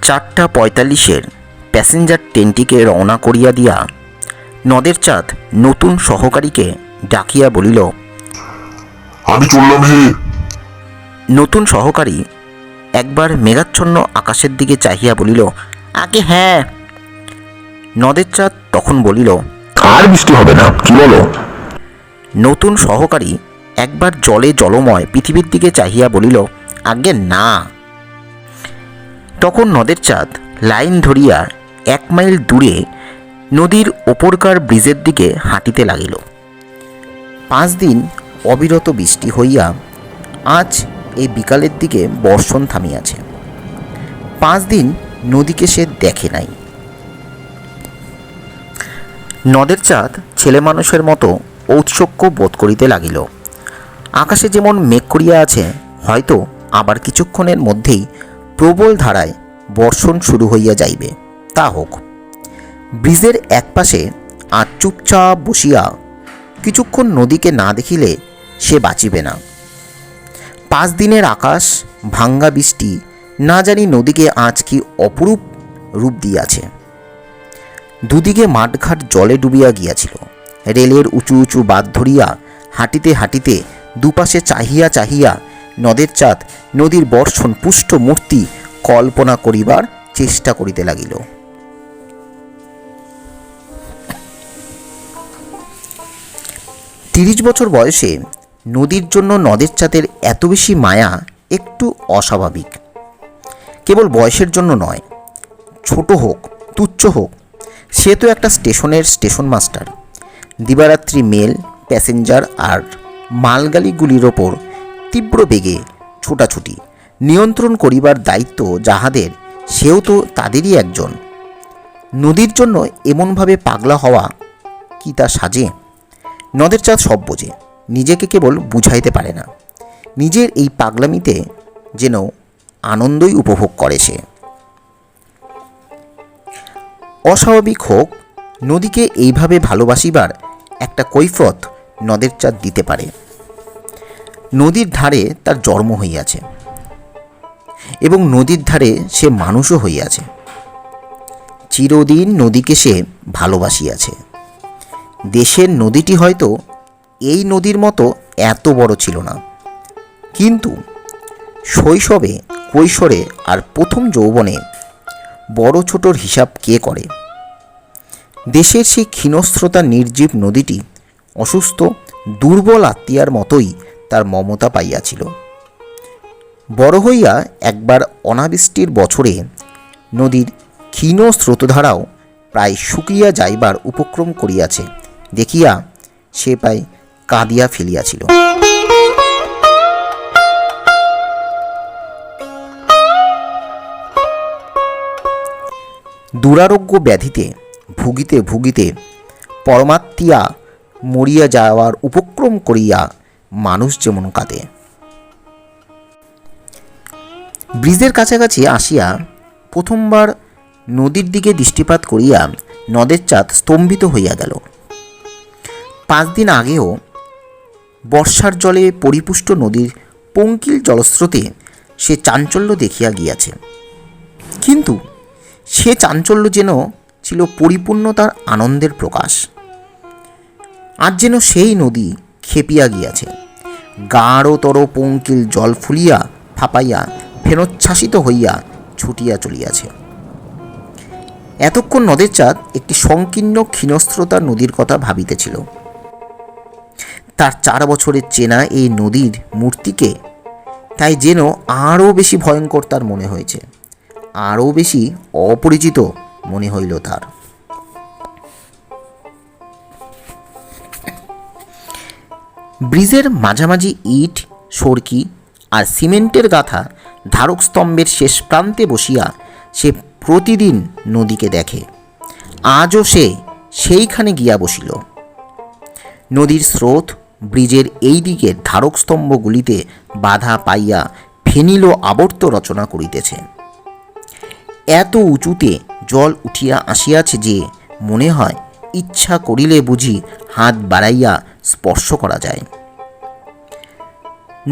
4:45 passenger ট্রেনটিকে রওনা করিয়া দিয়া নদের চাঁদ নতুন সহকারীকে ডাকিয়া বলিল, আমি চললাম হে। নতুন সহকারী একবার মেঘাচ্ছন্ন আকাশের দিকে চাহিয়া বলিল, আগে হ্যাঁ। নদের চাঁদ তখন বলিল, আর বৃষ্টি হবে না, কি বলো? নতুন সহকারী একবার জলে জলময় পৃথিবীর দিকে চাহিয়া বলিল, আগে না। তখন নদের চাঁদ লাইন ধরিয়া 1 মাইল দূরে নদীর ওপরকার ব্রিজের দিকে হাঁটিতে লাগিল। 5 দিন অবিরত বৃষ্টি হইয়া আজ এই বিকালের দিকে বর্ষণ থামিয়াছে। 5 দিন নদীকে সে দেখে নাই। নদের চাঁদ ছেলে মানুষের মতো ঔৎসুক্য বোধ করিতে লাগিল। আকাশে যেমন মেঘ করিয়া আছে, হয়তো আবার কিছুক্ষণের মধ্যেই প্রবল ধারায় বর্ষণ শুরু হইয়া যাইবে। তা হোক। ব্রিজের একপাশে আর চুপচাপ বসিয়া কিছুক্ষণ নদীকে না দেখিলে সে বাঁচিবে না। 5 দিনের আকাশ, ভাঙ্গা বৃষ্টি না জানি নদীকে আজ কি অপরূপ রূপ দিয়াছে। দুদিকে মাঠঘাট জলে ডুবিয়া গিয়াছিল। রেলের উঁচু উঁচু বাঁধ ধরিয়া হাঁটিতে হাঁটিতে দুপাশে চাহিয়া চাহিয়া নদের চাঁদ নদীর বর্ষণ পুষ্ট মূর্তি কল্পনা করিবার চেষ্টা করিতে লাগিল। তিরিশ বছর বয়সে নদীর জন্য নদের চাঁদের এত বেশি মায়া একটু অস্বাভাবিক। কেবল বয়সের জন্য নয়, ছোট হোক তুচ্ছ হোক, সে তো একটা স্টেশনের স্টেশন মাস্টার। দিবারাত্রি মেল, প্যাসেঞ্জার আর মালগাড়িগুলির ওপর তীব্র বেগে ছোটাছুটি নিয়ন্ত্রণ করিবার দায়িত্ব যাহাদের, সেও তো তাদেরই একজন। নদীর জন্য এমনভাবে পাগলা হওয়া কি তা সাজে? নদের চাঁদ সব বোঝে, নিজেকে কেবল বুঝাইতে পারে না। নিজের এই পাগলামিতে যেন আনন্দই উপভোগ করে সে। অস্বাভাবিক হোক, নদীকে এইভাবে ভালোবাসিবার একটা কৈফিয়ত নদের চাঁদ দিতে পারে। নদীর ধারে তার জন্ম হইয়াছে এবং নদীর ধারে সে মানুষও হইয়াছে। চিরদিন নদীকে সে ভালোবাসিয়াছে। দেশের নদীটি হয়তো এই নদীর মতো এত বড় ছিল না, কিন্তু শৈশবে, কৈশোরে আর প্রথম যৌবনে বড় ছোটর হিসাব কে করে? দেশের সেই ক্ষীণস্রোতা নির্জীব নদীটি অসুস্থ দুর্বল আত্মীয়ার মতোই তার মমতা পাইয়াছিল। বড় হইয়া একবার অনাবৃষ্টির বছরে নদীর ক্ষীণ স্রোতধারাও প্রায় শুকিয়া যাইবার উপক্রম করিয়াছে দেখিয়া সে প্রায় কাঁদিয়া ফেলিয়াছিল। দুরারোগ্য ব্যাধিতে ভুগিতে ভুগিতে পরমাত্মা মরিয়া যাওয়ার উপক্রম করিয়া মানুষ যেমন কাঁদে। ব্রিজের কাছাকাছি আসিয়া প্রথমবার নদীর দিকে দৃষ্টিপাত করিয়া নদের চাঁদ স্তম্ভিত হইয়া গেল। 5 দিন আগেও বর্ষার জলে পরিপুষ্ট নদীর পঙ্কিল জলস্রোতে সে চাঞ্চল্য দেখিয়া গিয়াছে, কিন্তু সে চাঞ্চল্য যেন ছিল পরিপূর্ণতার আনন্দের প্রকাশ। আজ যেন সেই নদী খেপিয়া গিয়াছে, গাঢ়তর পঙ্কিল জল ফুলিয়া ফাঁপাইয়া ফেনোচ্ছ্বাসিত হইয়া ছুটিয়া চলিয়াছে। এতক্ষণ নদের চাঁদ একটি সংকীর্ণ ক্ষীণস্রোতা নদীর কথা ভাবিতেছিল। তার 4 বছরের চেনা এই নদীর মূর্তিকে তাই যেন আরও বেশি ভয়ঙ্কর তার মনে হয়েছে, আরও বেশি অপরিচিত মনে হইল তার। ব্রিজের মাঝামাঝি ইট, সরকি আর সিমেন্টের গাঁথা ধারক স্তম্ভের শেষ প্রান্তে বসিয়া সে প্রতিদিন নদীকে দেখে। আজও সে সেইখানে গিয়া বসিল। নদীর স্রোত ব্রিজের এই দিকের ধারক স্তম্ভগুলিতে বাধা পাইয়া ফেনিল আবর্ত রচনা করিতেছে। এত উঁচুতে জল উঠিয়া আসিয়াছে যে মনে হয় ইচ্ছা করিলে বুঝি হাত বাড়াইয়া স্পর্শ করা যায়।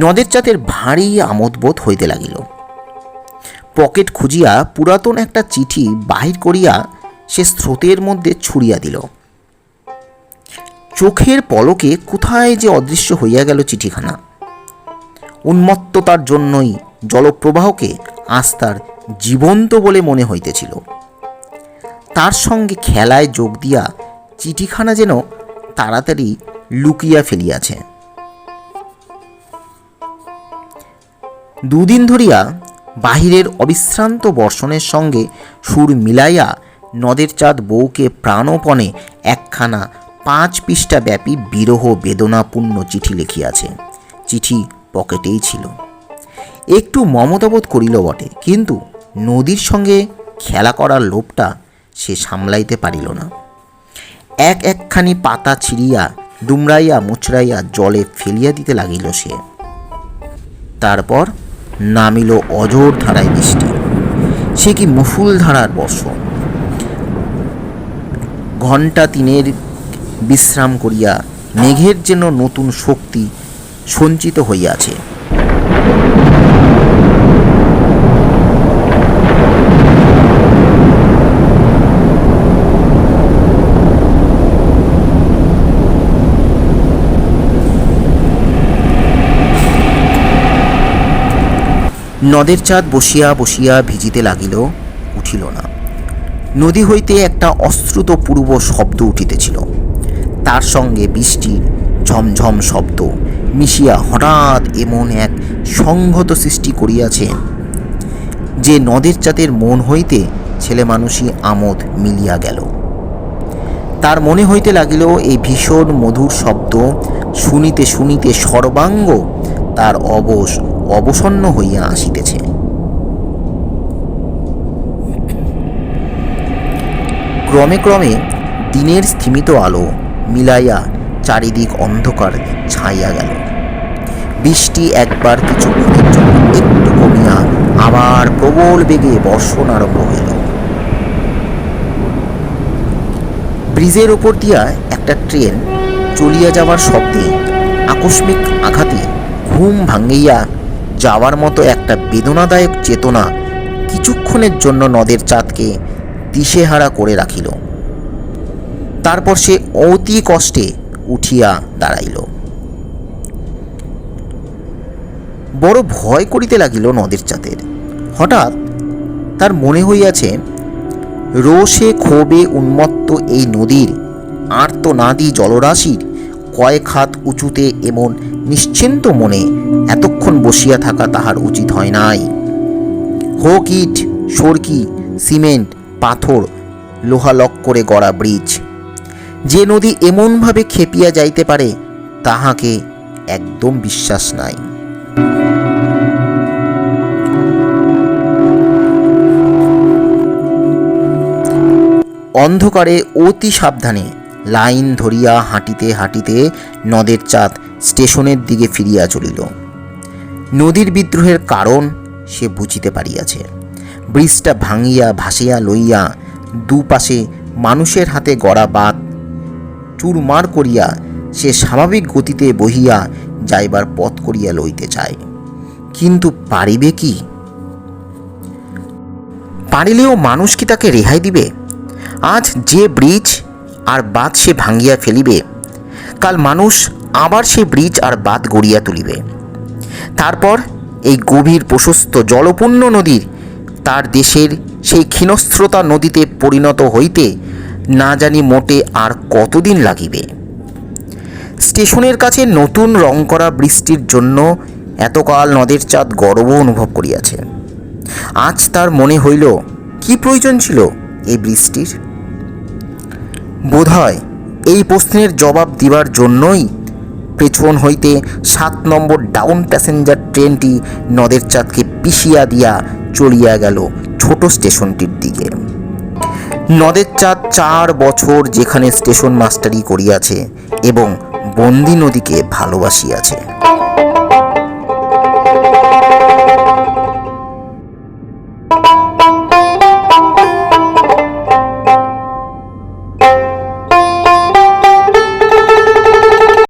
নদের চাঁদের ভারী আমোদবোধ হইতে লাগিল। পকেট খুঁজিয়া পুরাতন একটা চিঠি বাহির করিয়া সে স্রোতের মধ্যে ছুড়িয়া দিল। চোখের পলকে কোথায় যে অদৃশ্য হইয়া গেল চিঠিখানা। উন্মত্ততার জন্যই জলপ্রবাহকে আজ তার জীবন্ত বলে মনে হইতেছিল। তার সঙ্গে খেলায় যোগ দিয়া চিঠিখানা যেন তাড়াতাড়ি লুকিয়া ফেলিয়াছে। দুদিন ধরিয়া বাহিরের অবিশ্রান্ত বর্ষণের সঙ্গে সুর মিলাইয়া নদের চাঁদ বউকে প্রাণপণে একখানা 5 পৃষ্ঠা ব্যাপী বিরহ বেদনাপূর্ণ চিঠি লিখিয়াছে। চিঠি পকেটেই ছিল। একটু মমতাবোধ করিল বটে, কিন্তু নদীর সঙ্গে খেলা করার লোভটা সে সামলাইতে পারিল না। একখানি পাতা ছিঁড়িয়া দুমড়াইয়া মুচড়াইয়া জলে ফেলিয়া দিতে লাগিল সে। তারপর নামিল অঝোর ধারায় বৃষ্টি। সে কি মুষলধারার বর্ষণ। ঘণ্টা 3 বিশ্রাম করিয়া মেঘের যেন নতুন শক্তি সঞ্চিত হইয়াছে। নদের চাঁদ বসিয়া বসিয়া ভিজিতে লাগিল, উঠিল না। নদী হইতে একটা অশ্রুত পূর্ব শব্দ উঠিতেছিল। তার সঙ্গে বৃষ্টির ঝমঝম শব্দ মিশিয়া হঠাৎ এমন এক সংহত সৃষ্টি করিয়াছে যে নদের চাঁদের মন হইতে ছেলে মানুষই আমোদ মিলিয়া গেল। তার মনে হইতে লাগিল এই ভীষণ মধুর শব্দ শুনিতে শুনিতে সর্বাঙ্গ তার অবসন্ন হইয়া আসিতেছে। ক্রমে ক্রমে দিনের স্থিমিত আলো মিলাইয়া চারিদিক অন্ধকার ছাইয়া গেল। বৃষ্টি একবার কিছুক্ষণের জন্য একটু কমিয়া আবার প্রবল বেগে বর্ষণ আরম্ভ হইল। ব্রিজের ওপর দিয়া একটা ট্রেন চলিয়া যাওয়ার শব্দে আকস্মিক আঘাতে ঘুম ভাঙিয়া যাওয়ার মতো একটা বেদনাদায়ক চেতনা কিছুক্ষণের জন্য নদের চাঁদকে দিশেহারা করে রাখিল। তারপর সে অতি কষ্টে উঠিয়া দাঁড়াইল। বড় ভয় করিতে লাগিল নদের চাঁদের। হঠাৎ তার মনে হইয়াছে রোষে ক্ষোভে উন্মত্ত এই নদীর আর্তনাদী জলরাশির কয়েক হাত উঁচুতে এমন নিশ্চিন্ত মনে এতক্ষণ বসিয়া থাকা তাহার উচিত হয় নাই। হোক ইট, সরকি, সিমেন্ট, পাথর, লোহালক করে গড়া ব্রিজ, যে নদী এমনভাবে খেপিয়া যাইতে পারে তাহাকে একদম বিশ্বাস নাই। অন্ধকারে অতি সাবধানে লাইন ধরিয়া হাঁটিতে হাঁটিতে নদের চাঁদ স্টেশনের দিকে ফিরিয়া চলিল। নদীর বিদ্রোহের কারণ সে বুঝিতে পারিয়াছে। ব্রিজটা ভাঙিয়া ভাসিয়া লইয়া দুপাশে মানুষের হাতে গড়া বাঁধ চুরমার করিয়া সে স্বাভাবিক গতিতে বহিয়া যাইবার পথ করিয়া লইতে চায়। কিন্তু পারিবে কি? পারিলেও মানুষ কি তাকে রেহাই দিবে? আজ যে ব্রিজ আর বাঁধ সে ভাঙিয়া ফেলিবে, কাল মানুষ আবার সে ব্রিজ আর বাঁধ গড়িয়া তুলিবে। তারপর এই গভীর প্রশস্ত জলপূর্ণ নদীর তার দেশের সেই ক্ষীণস্রোতা নদীতে পরিণত হইতে না জানি মোটে আর কতদিন লাগিবে। স্টেশনের কাছে নতুন রং করা ব্রিজটির জন্য এতকাল নদের চাঁদ গর্ব অনুভব করিয়াছে। আজ তার মনে হইল, কি প্রয়োজন ছিল এই ব্রিজটির? বোধহয় এই প্রশ্নের জবাব দিবার জন্যই পেছন হইতে 7 নম্বর ডাউন প্যাসেঞ্জার ট্রেনটি নদের চাঁদকে পিষিয়া দিয়া চলিয়া গেল ছোট স্টেশনটির দিকে। নদের চাঁদ 4 বছর যেখানে স্টেশন মাস্টারি করিয়াছে এবং বন্দি নদীকে ভালোবাসিয়াছে।